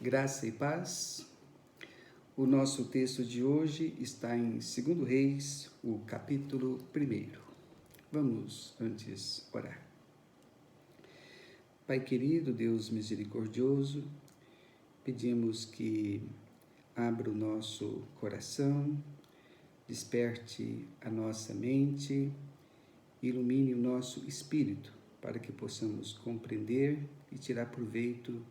Graça e paz. O nosso texto de hoje está em 2 Reis, o capítulo 1. Vamos antes orar. Pai querido, Deus misericordioso, pedimos que abra o nosso coração, desperte a nossa mente, ilumine o nosso espírito, para que possamos compreender e tirar proveito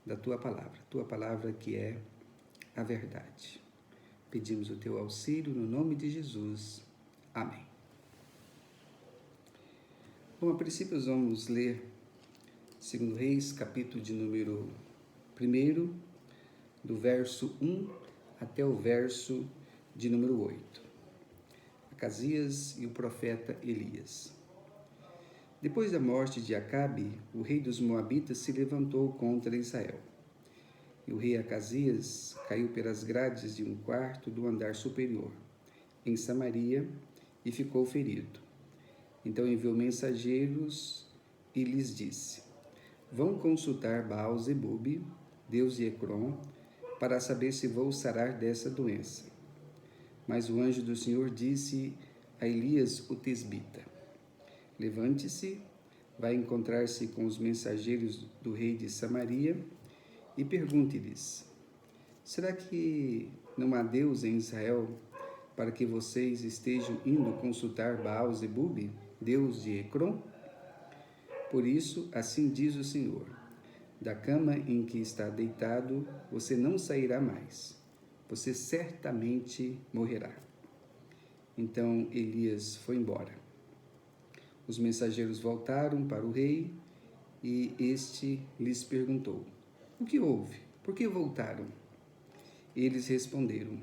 da Tua palavra que é a verdade. Pedimos o Teu auxílio no nome de Jesus. Amém. Bom, a princípio vamos ler 2 Reis, capítulo de número 1, do verso 1 até o verso de número 8. Acasias e o profeta Elias. Depois da morte de Acabe, o rei dos Moabitas se levantou contra Israel. E o rei Acasias caiu pelas grades de um quarto do andar superior, em Samaria, e ficou ferido. Então enviou mensageiros e lhes disse: Vão consultar Baal-zebub, deus de Ecrom, para saber se vou sarar dessa doença. Mas o anjo do Senhor disse a Elias o tesbita: Levante-se, vai encontrar-se com os mensageiros do rei de Samaria e pergunte-lhes: Será que não há Deus em Israel para que vocês estejam indo consultar Baal-zebub, deus de Ecrom? Por isso, assim diz o Senhor: da cama em que está deitado, você não sairá mais. Você certamente morrerá. Então Elias foi embora. Os mensageiros voltaram para o rei e este lhes perguntou: O que houve? Por que voltaram? Eles responderam: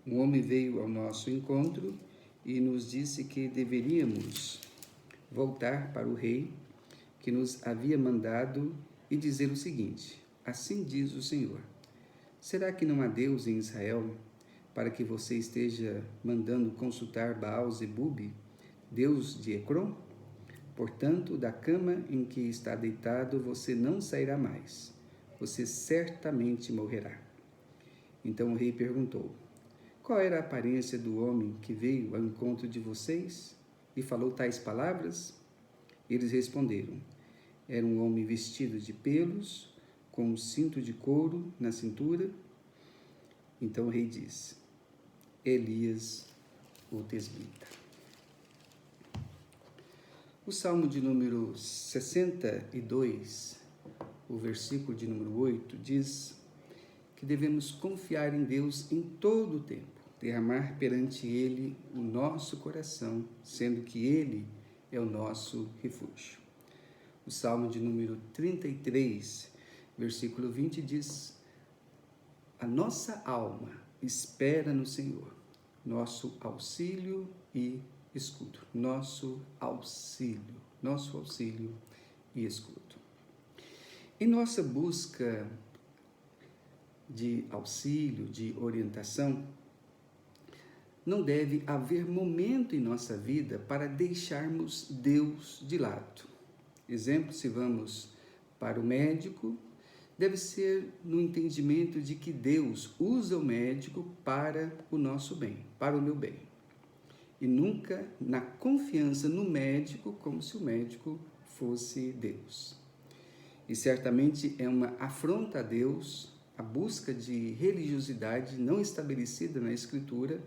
Um homem veio ao nosso encontro e nos disse que deveríamos voltar para o rei que nos havia mandado e dizer o seguinte: Assim diz o Senhor: Será que não há Deus em Israel para que você esteja mandando consultar Baal-zebub, deus de Ecrom? Portanto, da cama em que está deitado você não sairá mais. Você certamente morrerá. Então o rei perguntou: Qual era a aparência do homem que veio ao encontro de vocês e falou tais palavras? Eles responderam: Era um homem vestido de pelos, com um cinto de couro na cintura. Então o rei disse: Elias, o tesbita. O Salmo de número 62, o versículo de número 8, diz que devemos confiar em Deus em todo o tempo, derramar perante Ele o nosso coração, sendo que Ele é o nosso refúgio. O Salmo de número 33, versículo 20 diz: A nossa alma espera no Senhor, nosso auxílio e escudo. Nosso auxílio e escudo. Em nossa busca de auxílio, de orientação, não deve haver momento em nossa vida para deixarmos Deus de lado. Exemplo, se vamos para o médico, deve ser no entendimento de que Deus usa o médico para o nosso bem, para o meu bem. E nunca na confiança no médico, como se o médico fosse Deus. E certamente é uma afronta a Deus a busca de religiosidade não estabelecida na Escritura,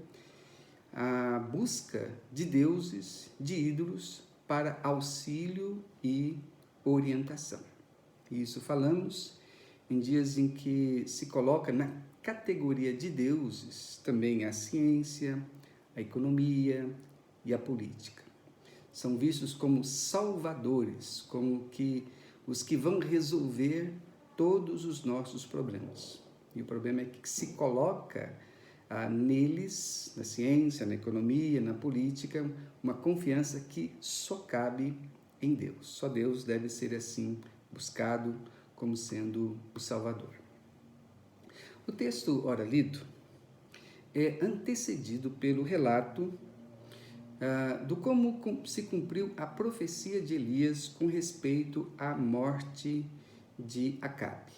a busca de deuses, de ídolos, para auxílio e orientação. E isso falamos em dias em que se coloca na categoria de deuses também a ciência, a economia e a política. São vistos como salvadores, como que os que vão resolver todos os nossos problemas. E o problema é que se coloca neles, na ciência, na economia, na política, uma confiança que só cabe em Deus. Só Deus deve ser assim buscado como sendo o Salvador. O texto ora lido é antecedido pelo relato do como se cumpriu a profecia de Elias com respeito à morte de Acabe.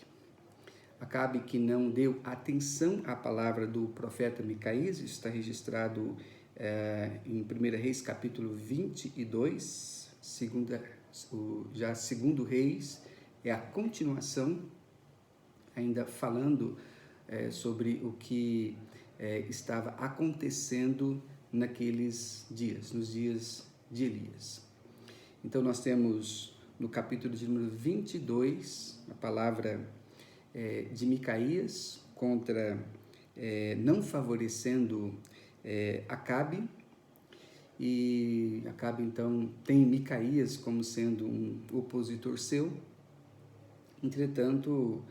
Acabe que não deu atenção à palavra do profeta Micaías, isso está registrado em 1 Reis capítulo 22, já segundo Reis, é a continuação, ainda falando sobre o que estava acontecendo naqueles dias, nos dias de Elias. Então nós temos no capítulo de número 22, a palavra de Micaías contra não favorecendo Acabe, e Acabe então tem Micaías como sendo um opositor seu. Entretanto,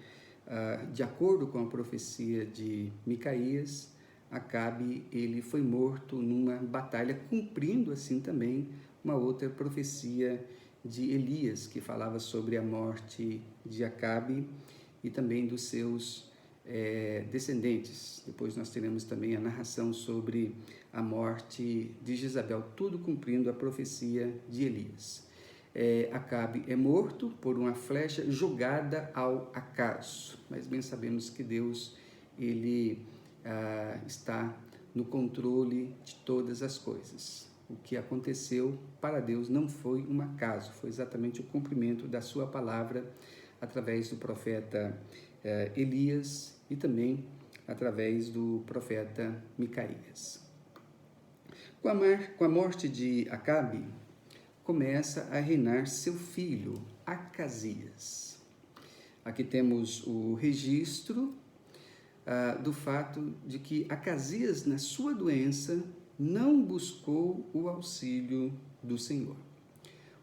de acordo com a profecia de Micaías, Acabe ele foi morto numa batalha, cumprindo assim também uma outra profecia de Elias, que falava sobre a morte de Acabe e também dos seus descendentes. Depois nós teremos também a narração sobre a morte de Jezabel, tudo cumprindo a profecia de Elias. Acabe é morto por uma flecha jogada ao acaso, mas bem sabemos que Deus ele está no controle de todas as coisas. O que aconteceu para Deus não foi um acaso, foi exatamente o cumprimento da sua palavra através do profeta Elias e também através do profeta Micaías. Com a morte de Acabe, começa a reinar seu filho, Acasias. Aqui temos o registro do fato de que Acasias, na sua doença, não buscou o auxílio do Senhor.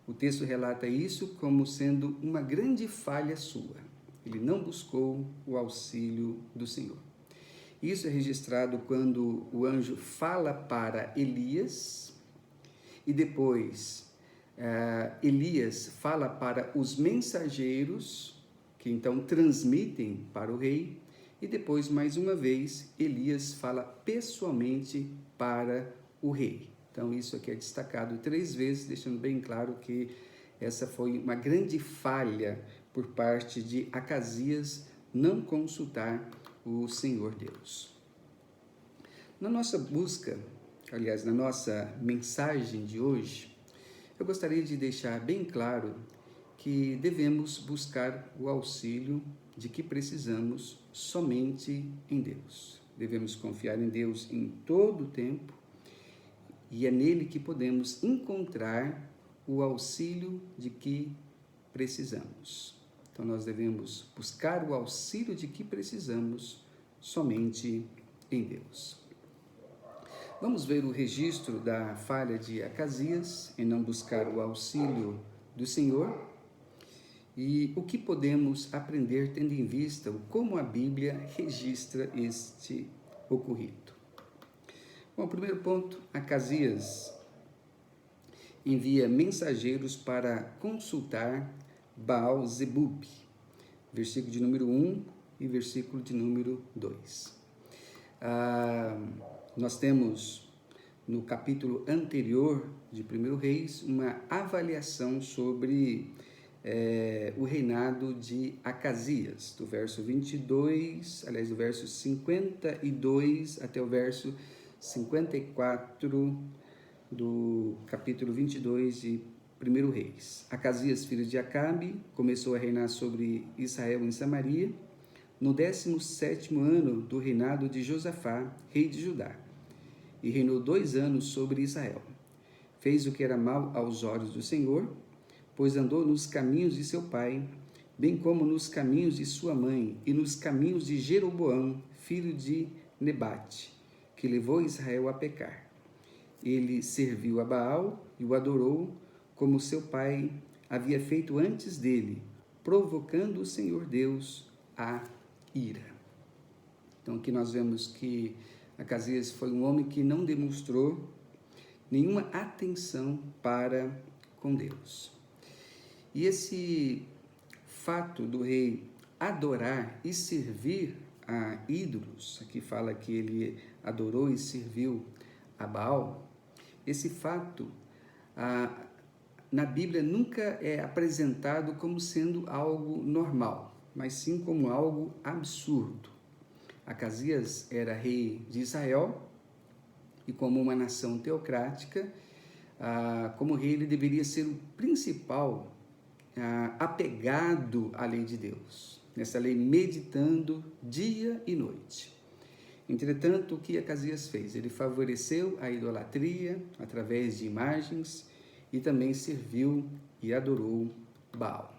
O texto relata isso como sendo uma grande falha sua. Ele não buscou o auxílio do Senhor. Isso é registrado quando o anjo fala para Elias e depois Elias fala para os mensageiros, que então transmitem para o rei, e depois, mais uma vez, Elias fala pessoalmente para o rei. Então, isso aqui é destacado 3 vezes, deixando bem claro que essa foi uma grande falha por parte de Acasias não consultar o Senhor Deus. Na nossa busca, aliás, na nossa mensagem de hoje, eu gostaria de deixar bem claro que devemos buscar o auxílio de que precisamos somente em Deus. Devemos confiar em Deus em todo o tempo e é nele que podemos encontrar o auxílio de que precisamos. Então, nós devemos buscar o auxílio de que precisamos somente em Deus. Vamos ver o registro da falha de Acasias em não buscar o auxílio do Senhor e o que podemos aprender tendo em vista como a Bíblia registra este ocorrido. Bom, primeiro ponto, Acasias envia mensageiros para consultar Baal-zebub, versículo de número 1 e versículo de número 2. Nós temos no capítulo anterior de 1 Reis uma avaliação sobre o reinado de Acasias, do verso 22, aliás, do verso 52 até o verso 54 do capítulo 22 de 1 Reis. Acasias, filho de Acabe, começou a reinar sobre Israel em Samaria, no 17º ano do reinado de Josafá, rei de Judá, e reinou 2 anos sobre Israel. Fez o que era mal aos olhos do Senhor, pois andou nos caminhos de seu pai, bem como nos caminhos de sua mãe, e nos caminhos de Jeroboão, filho de Nebate, que levou Israel a pecar. Ele serviu a Baal e o adorou, como seu pai havia feito antes dele, provocando o Senhor Deus a ira. Então aqui nós vemos que Acasias foi um homem que não demonstrou nenhuma atenção para com Deus. E esse fato do rei adorar e servir a ídolos, aqui fala que ele adorou e serviu a Baal, esse fato na Bíblia nunca é apresentado como sendo algo normal. mas sim como algo absurdo. Acasias era rei de Israel e, como uma nação teocrática, como rei, ele deveria ser o principal apegado à lei de Deus, nessa lei meditando dia e noite. Entretanto, o que Acasias fez? Ele favoreceu a idolatria através de imagens e também serviu e adorou Baal.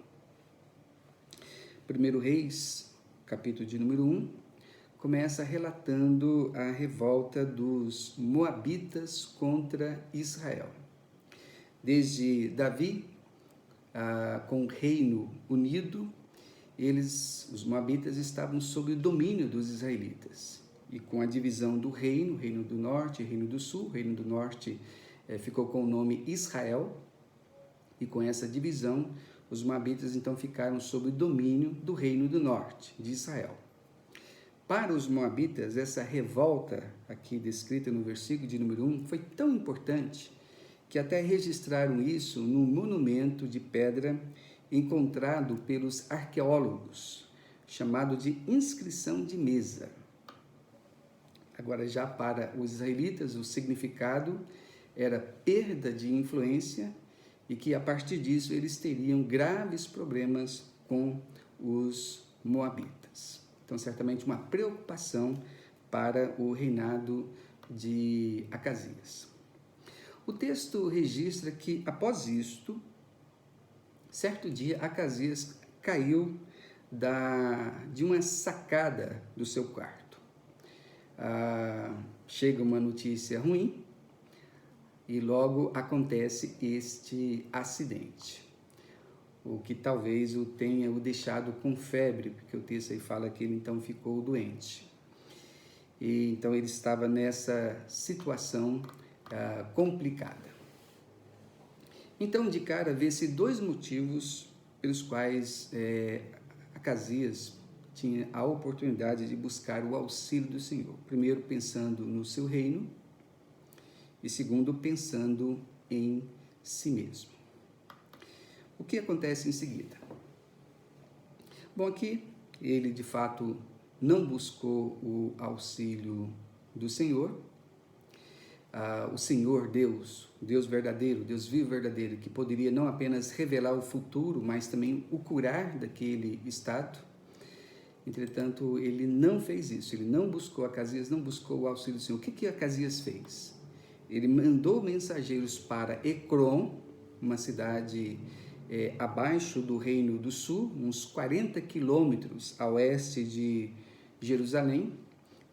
1 Reis, capítulo de número 1, começa relatando a revolta dos moabitas contra Israel. Desde Davi, com o reino unido, os moabitas estavam sob o domínio dos israelitas. E com a divisão do reino, reino do norte e reino do sul, o reino do norte ficou com o nome Israel, e com essa divisão, os moabitas então ficaram sob o domínio do reino do norte, de Israel. Para os moabitas, essa revolta aqui descrita no versículo de número 1 foi tão importante que até registraram isso num monumento de pedra encontrado pelos arqueólogos, chamado de inscrição de mesa. Agora, já para os israelitas, o significado era perda de influência e que, a partir disso, eles teriam graves problemas com os moabitas. Então, certamente, uma preocupação para o reinado de Acasias. O texto registra que, após isto, certo dia, Acasias caiu de uma sacada do seu quarto. Chega uma notícia ruim e logo acontece este acidente, o que talvez o tenha deixado com febre, porque o texto aí fala que ele então ficou doente. E então ele estava nessa situação complicada. Então, de cara, vê-se dois motivos pelos quais Acasias tinha a oportunidade de buscar o auxílio do Senhor. Primeiro, pensando no seu reino, e segundo, pensando em si mesmo. O que acontece em seguida? Bom, aqui ele de fato não buscou o auxílio do Senhor. O Senhor Deus, Deus verdadeiro, Deus vivo verdadeiro, que poderia não apenas revelar o futuro, mas também o curar daquele estado. Entretanto, ele não fez isso, ele não buscou, Acasias não buscou o auxílio do Senhor. O que Acasias fez? Ele mandou mensageiros para Ecrom, uma cidade abaixo do Reino do Sul, uns 40 quilômetros a oeste de Jerusalém,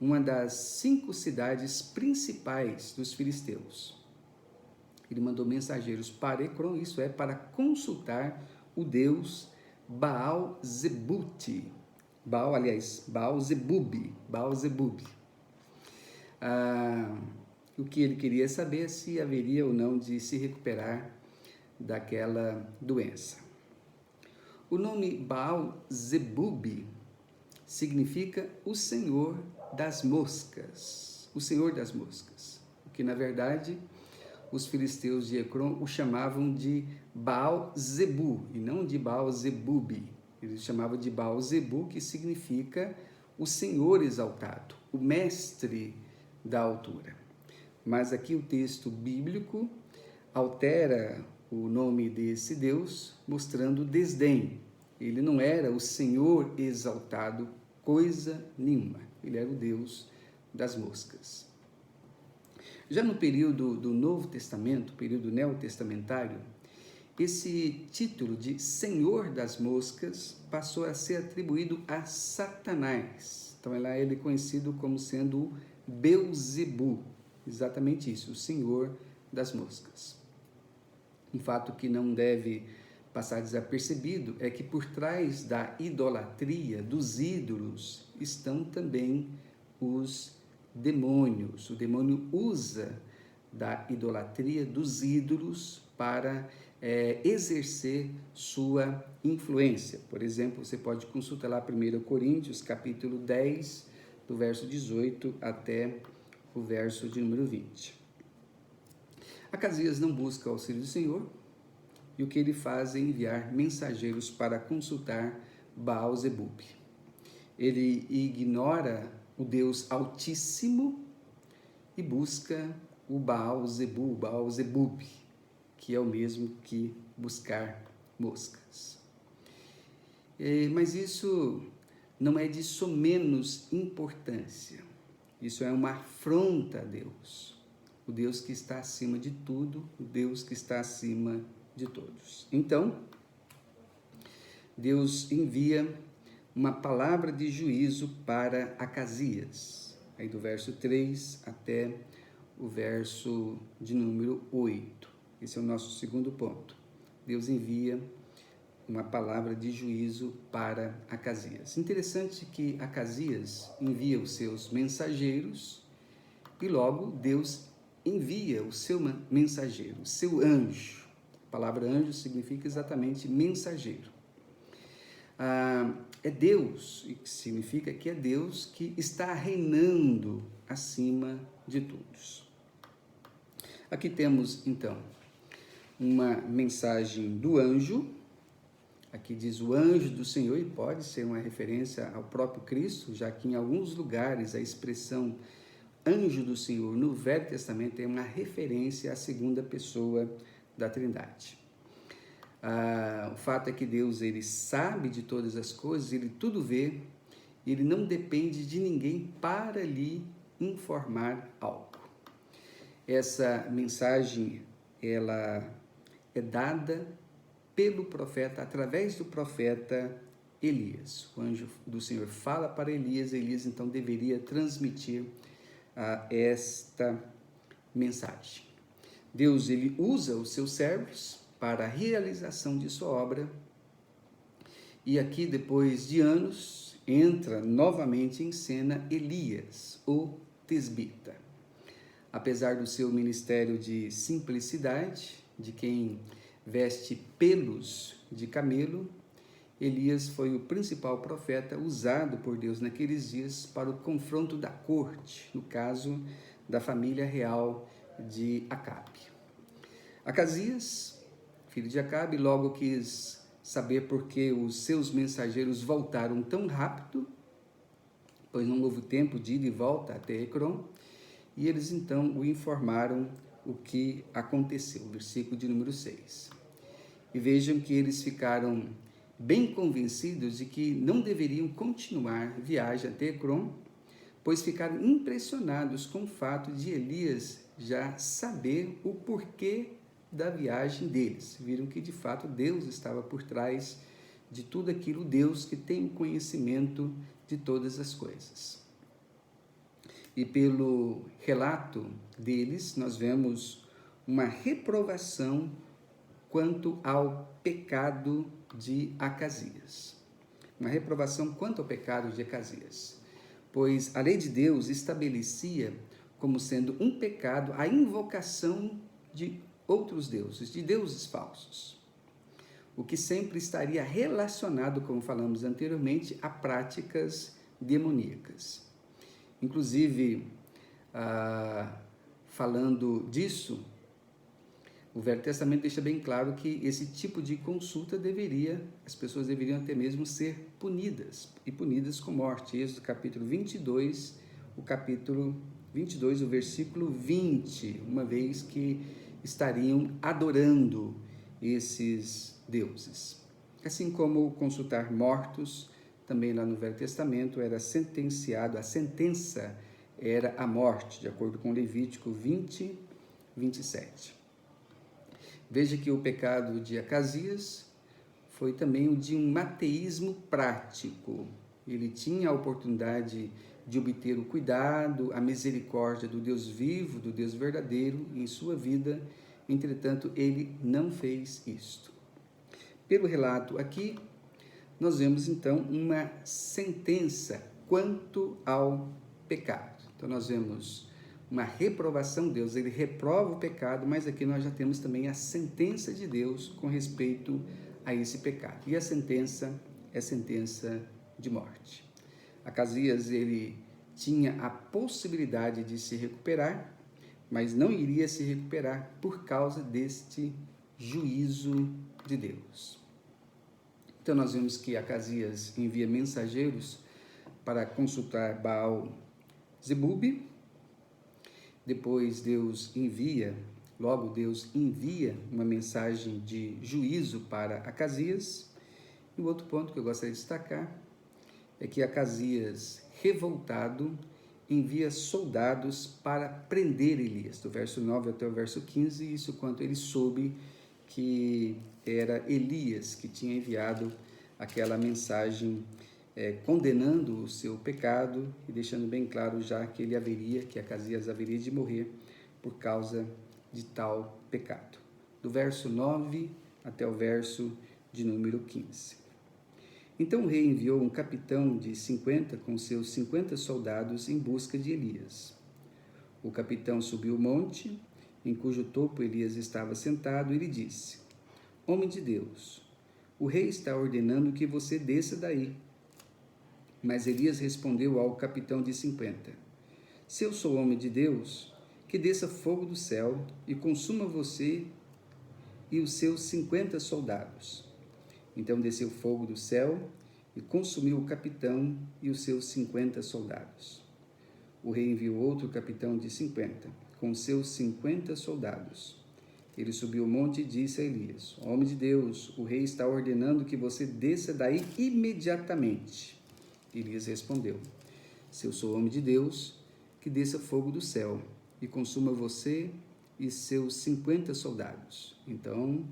uma das 5 cidades principais dos filisteus. Ele mandou mensageiros para Ecrom, isso é, para consultar o deus Baal-Zebub. Baal-Zebub. O que ele queria saber se haveria ou não de se recuperar daquela doença. O nome Baal-Zebub significa o Senhor das moscas. O Senhor das moscas. O que, na verdade, os filisteus de Ecrom o chamavam de Baal-Zebu e não de Baal-Zebub. Eles chamavam de Baal-Zebu, que significa o Senhor exaltado, o mestre da altura. Mas aqui o texto bíblico altera o nome desse Deus, mostrando desdém. Ele não era o Senhor exaltado, coisa nenhuma. Ele era o Deus das moscas. Já no período do Novo Testamento, período neotestamentário, esse título de Senhor das Moscas passou a ser atribuído a Satanás. Então, ele é conhecido como sendo o Beuzebu, exatamente isso, o Senhor das Moscas. Um fato que não deve passar desapercebido é que por trás da idolatria, dos ídolos, estão também os demônios. O demônio usa da idolatria, dos ídolos, para exercer sua influência. Por exemplo, você pode consultar lá 1 Coríntios, capítulo 10, do verso 18 até o verso de número 20. Acasias não busca o auxílio do Senhor, e o que ele faz é enviar mensageiros para consultar Baal-zebub. Ele ignora o Deus Altíssimo e busca o Baal-zebub, que é o mesmo que buscar moscas. Mas isso não é de somenos importância. Isso é uma afronta a Deus, o Deus que está acima de tudo, o Deus que está acima de todos. Então, Deus envia uma palavra de juízo para Acasias, aí do verso 3 até o verso de número 8. Esse é o nosso segundo ponto. Deus envia uma palavra de juízo para Acasias. Interessante que Acasias envia os seus mensageiros e logo Deus envia o seu mensageiro, o seu anjo. A palavra anjo significa exatamente mensageiro. É Deus, e significa que é Deus que está reinando acima de todos. Aqui temos, então, uma mensagem do anjo. Aqui diz o anjo do Senhor, e pode ser uma referência ao próprio Cristo, já que em alguns lugares a expressão anjo do Senhor no Velho Testamento é uma referência à segunda pessoa da Trindade. O fato é que Deus, ele sabe de todas as coisas, ele tudo vê, ele não depende de ninguém para lhe informar algo. Essa mensagem, ela é dada pelo profeta, através do profeta Elias. O anjo do Senhor fala para Elias, Elias então deveria transmitir esta mensagem. Deus, ele usa os seus servos para a realização de sua obra, e aqui, depois de anos, entra novamente em cena Elias, o tesbita. Apesar do seu ministério de simplicidade, de quem veste pelos de camelo, Elias foi o principal profeta usado por Deus naqueles dias para o confronto da corte, no caso da família real de Acabe. Acasias, filho de Acabe, logo quis saber por que os seus mensageiros voltaram tão rápido, pois não houve tempo de ir e volta até Ecrom, e eles então o informaram o que aconteceu, versículo de número 6. E vejam que eles ficaram bem convencidos de que não deveriam continuar viagem até Ecrom, pois ficaram impressionados com o fato de Elias já saber o porquê da viagem deles. Viram que de fato Deus estava por trás de tudo aquilo, Deus que tem o conhecimento de todas as coisas. E pelo relato deles, nós vemos uma reprovação quanto ao pecado de Acasias. Uma reprovação quanto ao pecado de Acasias. Pois a lei de Deus estabelecia como sendo um pecado a invocação de outros deuses, de deuses falsos. O que sempre estaria relacionado, como falamos anteriormente, a práticas demoníacas. Inclusive, falando disso, o Velho Testamento deixa bem claro que esse tipo de consulta as pessoas deveriam até mesmo ser punidas, e punidas com morte. Êxodo capítulo 22, o versículo 20, uma vez que estariam adorando esses deuses. Assim como consultar mortos, também lá no Velho Testamento era sentenciado, a sentença era a morte, de acordo com Levítico 20, 27. Veja que o pecado de Acasias foi também o de um ateísmo prático. Ele tinha a oportunidade de obter o cuidado, a misericórdia do Deus vivo, do Deus verdadeiro em sua vida, entretanto, ele não fez isto. Pelo relato aqui, nós vemos então uma sentença quanto ao pecado. Então nós vemos uma reprovação de Deus, ele reprova o pecado, mas aqui nós já temos também a sentença de Deus com respeito a esse pecado. E a sentença é sentença de morte. Acasias, ele tinha a possibilidade de se recuperar, mas não iria se recuperar por causa deste juízo de Deus. Então nós vemos que Acasias envia mensageiros para consultar Baal-zebub. Depois Deus envia uma mensagem de juízo para Acasias. E o outro ponto que eu gostaria de destacar é que Acasias, revoltado, envia soldados para prender Elias, do verso 9 até o verso 15, isso quando ele soube que era Elias que tinha enviado aquela mensagem condenando o seu pecado e deixando bem claro já que Acasias haveria de morrer por causa de tal pecado. Do verso 9 até o verso de número 15. Então o rei enviou um capitão de 50 com seus 50 soldados em busca de Elias. O capitão subiu o monte, em cujo topo Elias estava sentado, e lhe disse: Homem de Deus, o rei está ordenando que você desça daí. Mas Elias respondeu ao capitão de 50: Se eu sou homem de Deus, que desça fogo do céu e consuma você e os seus 50 soldados. Então desceu fogo do céu e consumiu o capitão e os seus 50 soldados. O rei enviou outro capitão de 50, com seus 50 soldados. Ele subiu o monte e disse a Elias: Homem de Deus, o rei está ordenando que você desça daí imediatamente. Elias respondeu: Se eu sou homem de Deus, que desça fogo do céu e consuma você e seus 50 soldados. Então,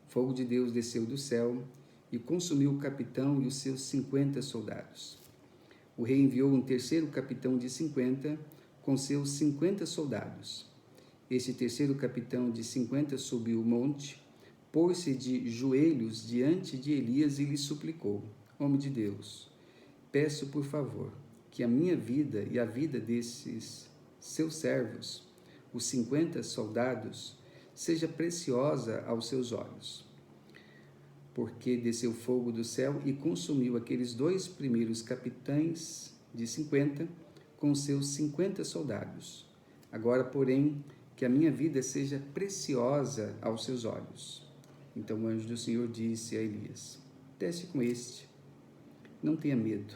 fogo de Deus desceu do céu e consumiu o capitão e os seus 50 soldados. O rei enviou um terceiro capitão de 50 com seus 50 soldados. Este terceiro capitão de 50 subiu o monte, pôs-se de joelhos diante de Elias e lhe suplicou: Homem de Deus, peço por favor que a minha vida e a vida desses seus servos, os 50 soldados, seja preciosa aos seus olhos. Porque desceu fogo do céu e consumiu aqueles dois primeiros capitães de 50 com seus 50 soldados. Agora, porém, que a minha vida seja preciosa aos seus olhos. Então o anjo do Senhor disse a Elias: Desce com este, não tenha medo.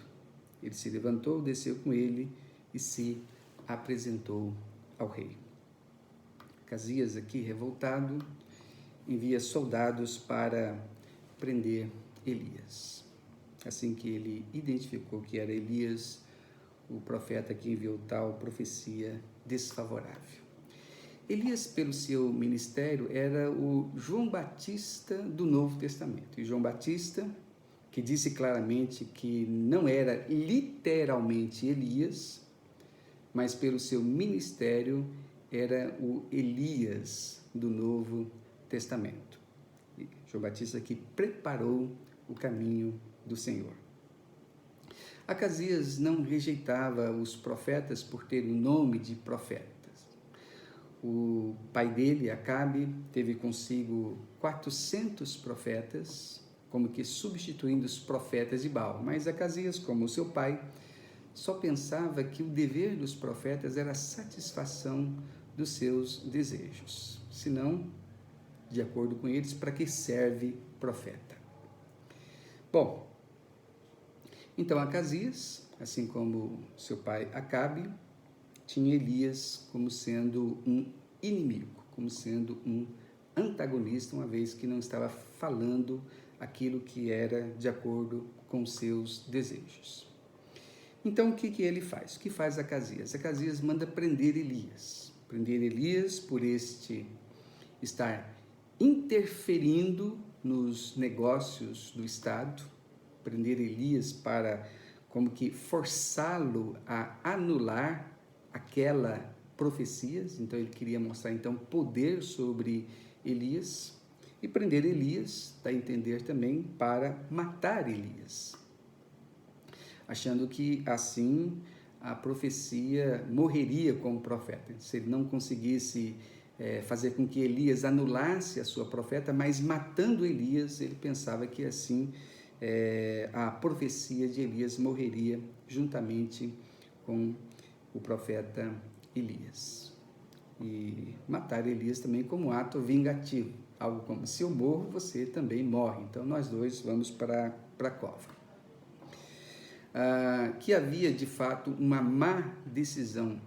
Ele se levantou, desceu com ele e se apresentou ao rei. Acasias, aqui revoltado, envia soldados para prender Elias. Assim que ele identificou que era Elias, o profeta que enviou tal profecia desfavorável. Elias, pelo seu ministério, era o João Batista do Novo Testamento. E João Batista, que disse claramente que não era literalmente Elias, mas pelo seu ministério era o Elias do Novo Testamento. E João Batista que preparou o caminho do Senhor. Acasias não rejeitava os profetas por ter o nome de profetas. O pai dele, Acabe, teve consigo 400 profetas, como que substituindo os profetas de Baal. Mas Acasias, como seu pai, só pensava que o dever dos profetas era a satisfação dos seus desejos. Senão, de acordo com eles, para que serve profeta? Bom, então Acasias, assim como seu pai Acabe, tinha Elias como sendo um inimigo, como sendo um antagonista, uma vez que não estava falando aquilo que era de acordo com seus desejos. Então, o que ele faz? O que faz Acasias? Acasias manda prender Elias. Prender Elias por este estar interferindo nos negócios do Estado. Prender Elias para, como que, forçá-lo a anular aquela profecias. Então, ele queria mostrar, então, poder sobre Elias. E prender Elias, dá a entender também, para matar Elias, achando que assim a profecia morreria como profeta. Se ele não conseguisse fazer com que Elias anulasse a sua profeta, mas matando Elias, ele pensava que assim a profecia de Elias morreria juntamente com o profeta Elias. E matar Elias também como ato vingativo, algo como: se eu morro, você também morre. Então nós dois vamos para a cova. Que havia de fato uma má decisão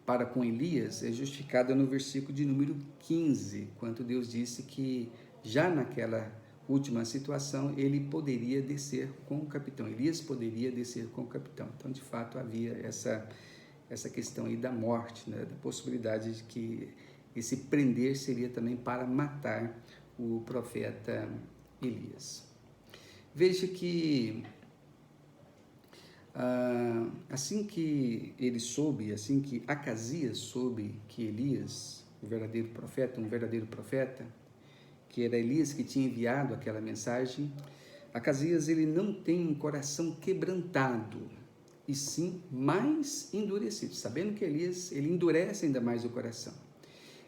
para com Elias é justificada no versículo de número 15, quando Deus disse que já naquela última situação ele poderia descer com o capitão, Elias poderia descer com o capitão. Então, de fato, havia essa questão aí da morte, né, da possibilidade de que esse prender seria também para matar o profeta Elias. Veja que assim que ele soube, assim que Acasias soube que Elias, um verdadeiro profeta, que era Elias que tinha enviado aquela mensagem, Acasias ele não tem um coração quebrantado, e sim mais endurecido, sabendo que Elias ele endurece ainda mais o coração.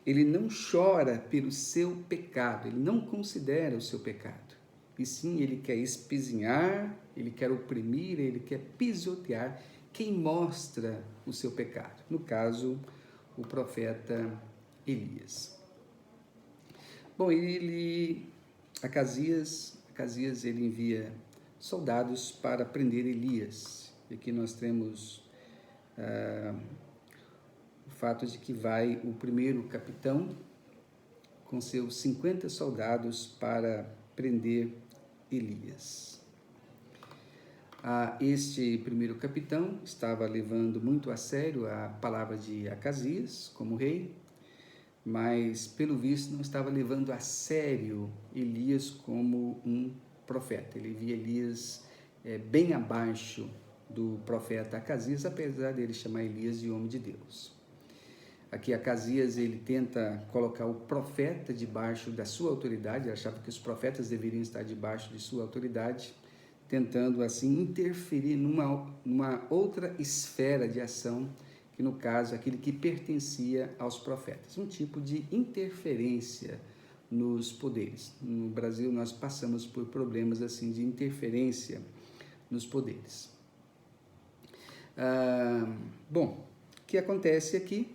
Ele não chora pelo seu pecado, ele não considera o seu pecado, e sim ele quer espizinhar, ele quer oprimir, ele quer pisotear quem mostra o seu pecado. No caso, o profeta Elias. Bom, Acasias ele envia soldados para prender Elias. E aqui nós temos o fato de que vai o primeiro capitão com seus 50 soldados para prender Elias. Este primeiro capitão estava levando muito a sério a palavra de Acasias como rei, mas pelo visto não estava levando a sério Elias como um profeta. Ele via Elias bem abaixo do profeta Acasias, apesar dele chamar Elias de homem de Deus. Aqui Acasias ele tenta colocar o profeta debaixo da sua autoridade, ele achava que os profetas deveriam estar debaixo de sua autoridade, tentando assim interferir numa outra esfera de ação, que no caso aquele que pertencia aos profetas, um tipo de interferência nos poderes. No Brasil nós passamos por problemas assim de interferência nos poderes. Bom, o que acontece aqui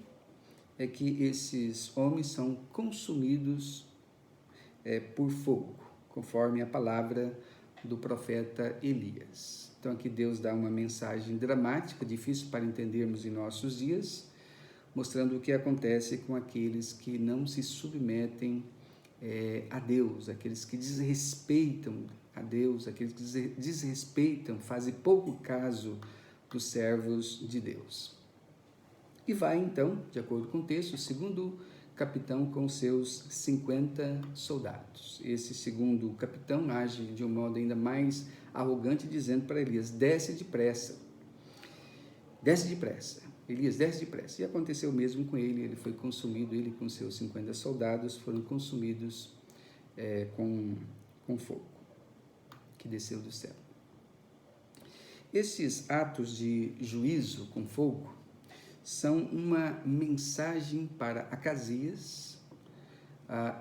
é que esses homens são consumidos por fogo, conforme a palavra do profeta Elias. Então aqui Deus dá uma mensagem dramática, difícil para entendermos em nossos dias, mostrando o que acontece com aqueles que não se submetem a Deus, aqueles que desrespeitam a Deus, aqueles que desrespeitam, fazem pouco caso dos servos de Deus. E vai então, de acordo com o texto, o segundo capitão com seus 50 soldados. Esse segundo capitão age de um modo ainda mais arrogante, dizendo para Elias: desce depressa, desce depressa, Elias, desce depressa. E aconteceu o mesmo com ele, ele foi consumido, ele com seus 50 soldados foram consumidos com fogo que desceu do céu. Esses atos de juízo com fogo são uma mensagem para Acasias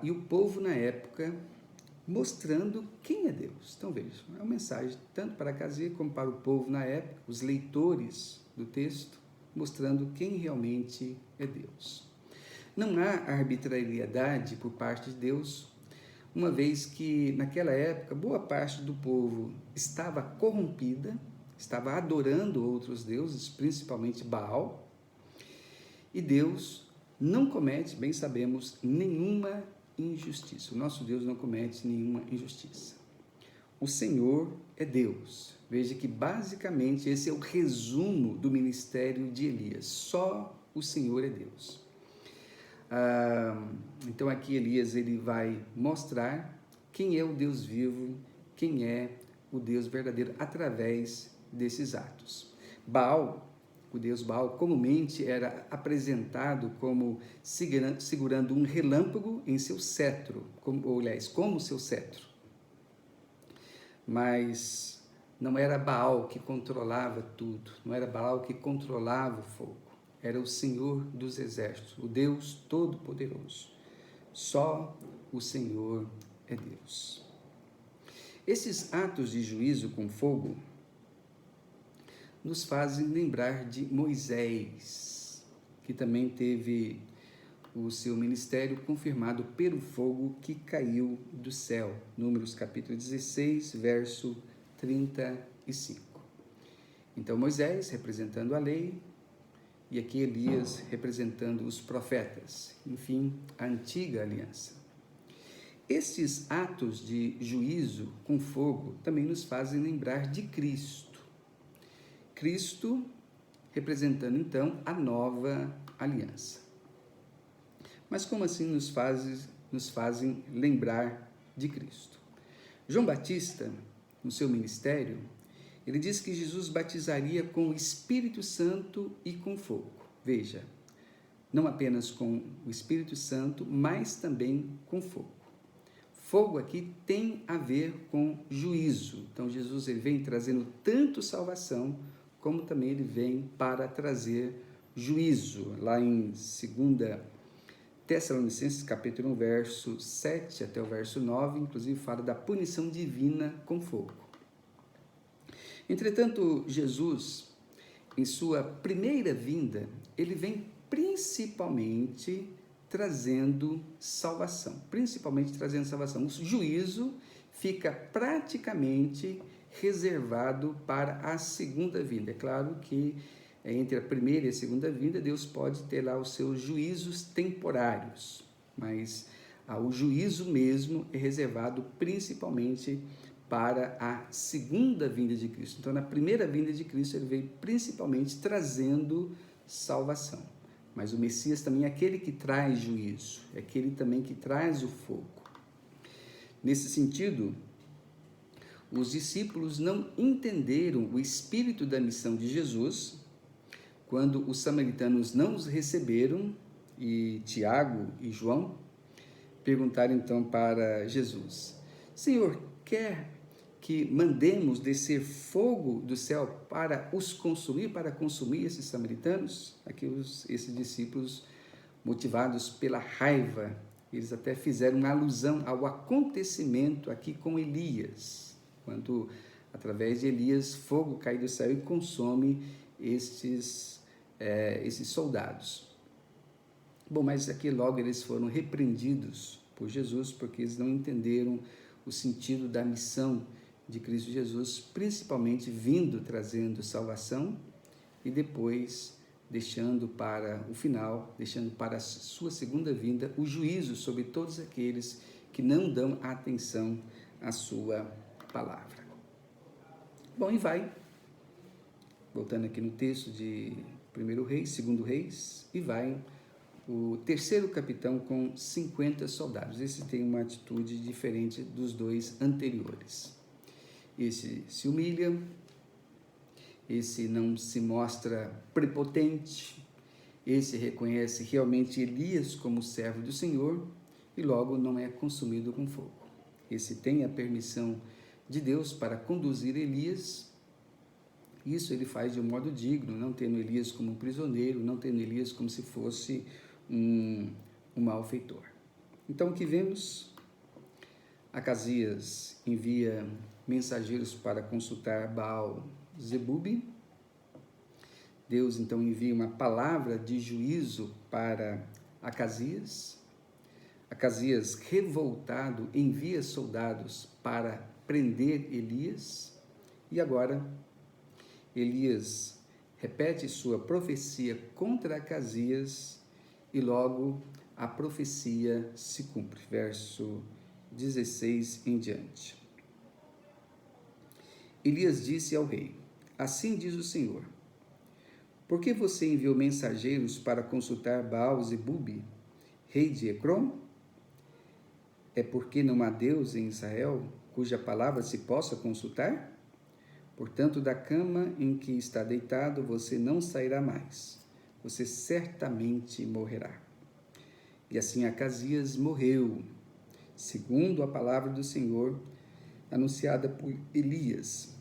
e o povo na época, mostrando quem é Deus. Então vejam, é uma mensagem tanto para Acasias como para o povo na época, os leitores do texto, mostrando quem realmente é Deus. Não há arbitrariedade por parte de Deus, uma vez que naquela época boa parte do povo estava corrompida, estava adorando outros deuses, principalmente Baal, e Deus não comete, bem sabemos, nenhuma injustiça. O nosso Deus não comete nenhuma injustiça. O Senhor é Deus. Veja que basicamente esse é o resumo do ministério de Elias. Só o Senhor é Deus. Então aqui Elias ele vai mostrar quem é o Deus vivo, quem é o Deus verdadeiro através desses atos. Baal, o deus Baal, comumente era apresentado como segurando um relâmpago em seu cetro, como seu cetro. Mas não era Baal que controlava tudo, não era Baal que controlava o fogo, era o Senhor dos exércitos, o Deus Todo-Poderoso. Só o Senhor é Deus. Esses atos de juízo com fogo nos fazem lembrar de Moisés, que também teve o seu ministério confirmado pelo fogo que caiu do céu. Números capítulo 16, verso 35. Então Moisés representando a lei e aqui Elias representando os profetas, enfim, a antiga aliança. Estes atos de juízo com fogo também nos fazem lembrar de Cristo. Cristo representando então a nova aliança. Mas como assim nos fazem lembrar de Cristo? João Batista, no seu ministério, ele diz que Jesus batizaria com o Espírito Santo e com fogo. Veja, não apenas com o Espírito Santo, mas também com fogo. Fogo aqui tem a ver com juízo. Então Jesus ele vem trazendo tanto salvação, como também ele vem para trazer juízo. Lá em 2 Tessalonicenses, capítulo 1, verso 7 até o verso 9, inclusive fala da punição divina com fogo. Entretanto, Jesus, em sua primeira vinda, ele vem principalmente trazendo salvação. O juízo fica praticamente reservado para a segunda vinda. É claro que entre a primeira e a segunda vinda, Deus pode ter lá os seus juízos temporários, mas o juízo mesmo é reservado principalmente para a segunda vinda de Cristo. Então, na primeira vinda de Cristo, ele veio principalmente trazendo salvação. Mas o Messias também é aquele que traz juízo, é aquele também que traz o fogo. Nesse sentido, os discípulos não entenderam o espírito da missão de Jesus quando os samaritanos não os receberam e Tiago e João perguntaram então para Jesus: Senhor, quer que mandemos descer fogo do céu para os consumir, para consumir esses samaritanos? Aqui esses discípulos, motivados pela raiva, eles até fizeram uma alusão ao acontecimento aqui com Elias, quando através de Elias fogo cai do céu e consome esses soldados. Bom, mas aqui logo eles foram repreendidos por Jesus, porque eles não entenderam o sentido da missão de Cristo Jesus, principalmente vindo trazendo salvação e depois deixando para o final, deixando para a sua segunda vinda o juízo sobre todos aqueles que não dão atenção à sua palavra. Bom, e vai, voltando aqui no texto de 1 Reis, 2 Reis, e vai o terceiro capitão com 50 soldados. Esse tem uma atitude diferente dos dois anteriores. Esse se humilha, esse não se mostra prepotente, esse reconhece realmente Elias como servo do Senhor e logo não é consumido com fogo. Esse tem a permissão de Deus para conduzir Elias. Isso ele faz de um modo digno, não tendo Elias como um prisioneiro, não tendo Elias como se fosse um malfeitor. Então o que vemos? Acasias envia mensageiros para consultar Baal-Zebub. Deus então envia uma palavra de juízo para Acasias. Acasias, revoltado, envia soldados para prender Elias. E agora Elias repete sua profecia contra Acasias e logo a profecia se cumpre. Verso 16 em diante. Elias disse ao rei: Assim diz o Senhor, por que você enviou mensageiros para consultar Baal-Zebub, rei de Ecrom? É porque não há Deus em Israel cuja palavra se possa consultar? Portanto, da cama em que está deitado você não sairá mais, você certamente morrerá. E assim Acasias morreu, segundo a palavra do Senhor, anunciada por Elias.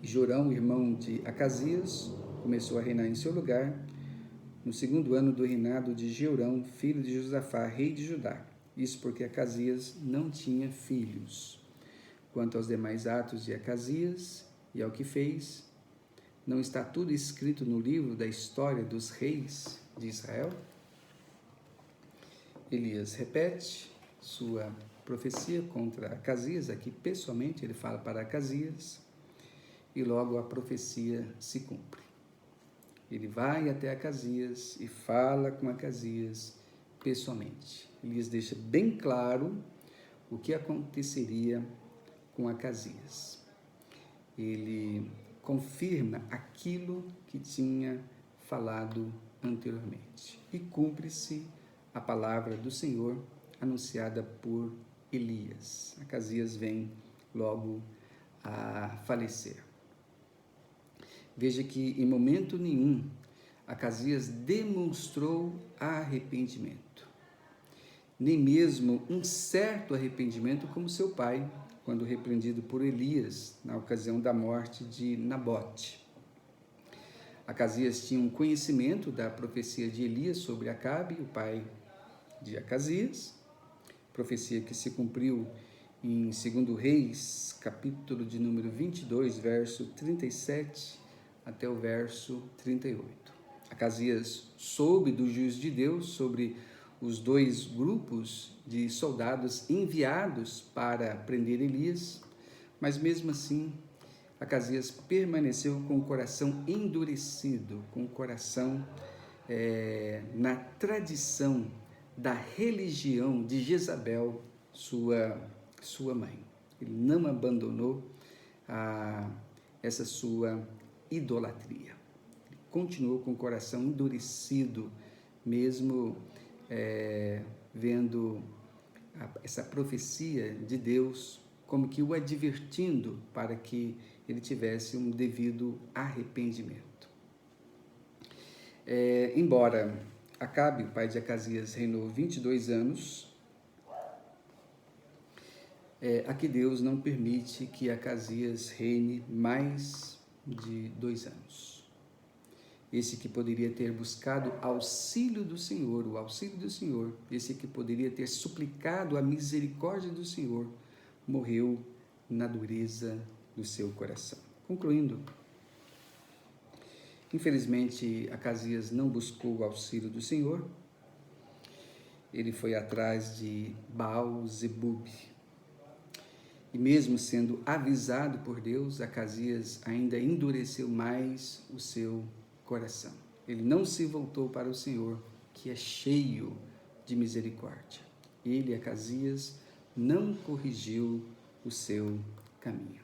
Jorão, irmão de Acasias, começou a reinar em seu lugar, no segundo ano do reinado de Jeorão, filho de Josafá, rei de Judá. Isso porque Acasias não tinha filhos. Quanto aos demais atos de Acasias e ao que fez, não está tudo escrito no livro da história dos reis de Israel? Elias repete sua profecia contra Acasias, aqui pessoalmente ele fala para Acasias, e logo a profecia se cumpre. Ele vai até Acasias e fala com Acasias pessoalmente. Elias deixa bem claro o que aconteceria com Acasias. Ele confirma aquilo que tinha falado anteriormente. E cumpre-se a palavra do Senhor anunciada por Elias. Acasias vem logo a falecer. Veja que em momento nenhum Acasias demonstrou arrependimento, nem mesmo um certo arrependimento como seu pai, quando repreendido por Elias na ocasião da morte de Nabote. Acasias tinha um conhecimento da profecia de Elias sobre Acabe, o pai de Acasias, profecia que se cumpriu em 2 Reis, capítulo de número 22, verso 37 até o verso 38. Acasias soube do juízo de Deus sobre os dois grupos de soldados enviados para prender Elias, mas mesmo assim Acasias permaneceu com o coração endurecido, com o coração na tradição da religião de Jezabel, sua mãe. Ele não abandonou essa sua idolatria. Ele continuou com o coração endurecido, mesmo vendo essa profecia de Deus como que o advertindo para que ele tivesse um devido arrependimento. Embora Acabe, o pai de Acasias, reinou 22 anos, aqui Deus não permite que Acasias reine mais de 2 anos. Esse que poderia ter buscado auxílio do Senhor, o auxílio do Senhor, esse que poderia ter suplicado a misericórdia do Senhor, morreu na dureza do seu coração. Concluindo, infelizmente, Acasias não buscou o auxílio do Senhor. Ele foi atrás de Baal-zebub. E mesmo sendo avisado por Deus, Acasias ainda endureceu mais o seu coração. Ele não se voltou para o Senhor, que é cheio de misericórdia. Ele, Acasias, não corrigiu o seu caminho.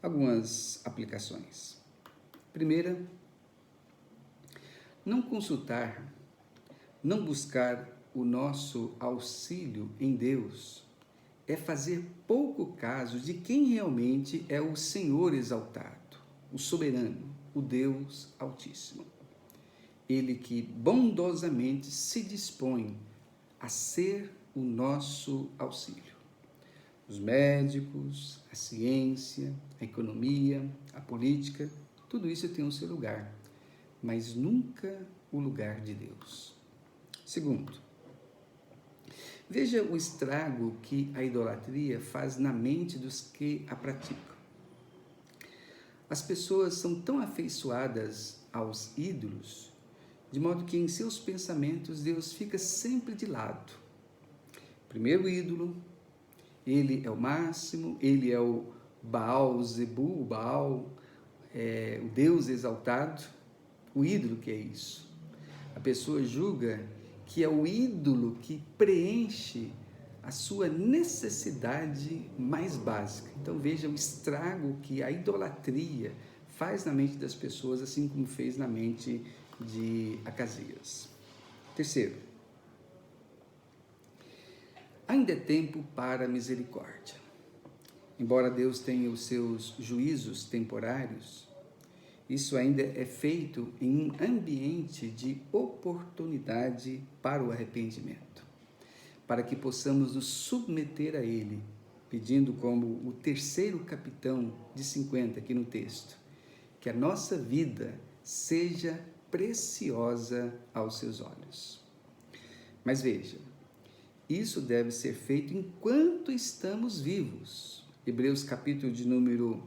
Algumas aplicações. Primeira, não consultar, não buscar o nosso auxílio em Deus é fazer pouco caso de quem realmente é o Senhor exaltado, o soberano, o Deus Altíssimo. Ele que bondosamente se dispõe a ser o nosso auxílio. Os médicos, a ciência, a economia, a política, tudo isso tem o seu lugar, mas nunca o lugar de Deus. Segundo, veja o estrago que a idolatria faz na mente dos que a praticam. As pessoas são tão afeiçoadas aos ídolos, de modo que em seus pensamentos Deus fica sempre de lado. Primeiro ídolo, ele é o máximo, ele é o Baal-zebub, o Baal, o Deus exaltado, o ídolo que é isso. A pessoa julga que é o ídolo que preenche a sua necessidade mais básica. Então veja o estrago que a idolatria faz na mente das pessoas, assim como fez na mente de Acasias. Terceiro, ainda é tempo para misericórdia. Embora Deus tenha os seus juízos temporários, isso ainda é feito em um ambiente de oportunidade para o arrependimento, para que possamos nos submeter a Ele, pedindo como o terceiro capitão de 50 aqui no texto, que a nossa vida seja preciosa aos seus olhos. Mas veja, isso deve ser feito enquanto estamos vivos. Hebreus capítulo de número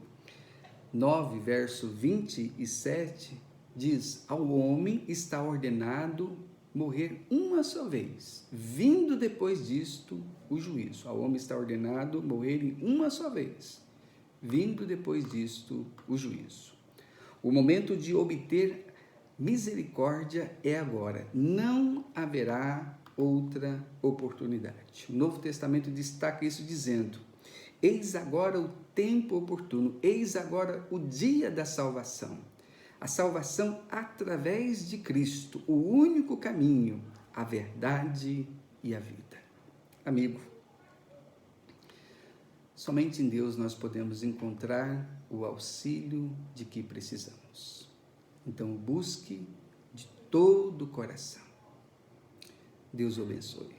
9, verso 27, diz: ao homem está ordenado morrer uma só vez, vindo depois disto o juízo. Ao homem está ordenado morrer em uma só vez, vindo depois disto o juízo. O momento de obter misericórdia é agora, não haverá outra oportunidade. O Novo Testamento destaca isso dizendo: eis agora o tempo oportuno, eis agora o dia da salvação. A salvação através de Cristo, o único caminho, a verdade e a vida. Amigo, somente em Deus nós podemos encontrar o auxílio de que precisamos. Então busque de todo o coração. Deus o abençoe.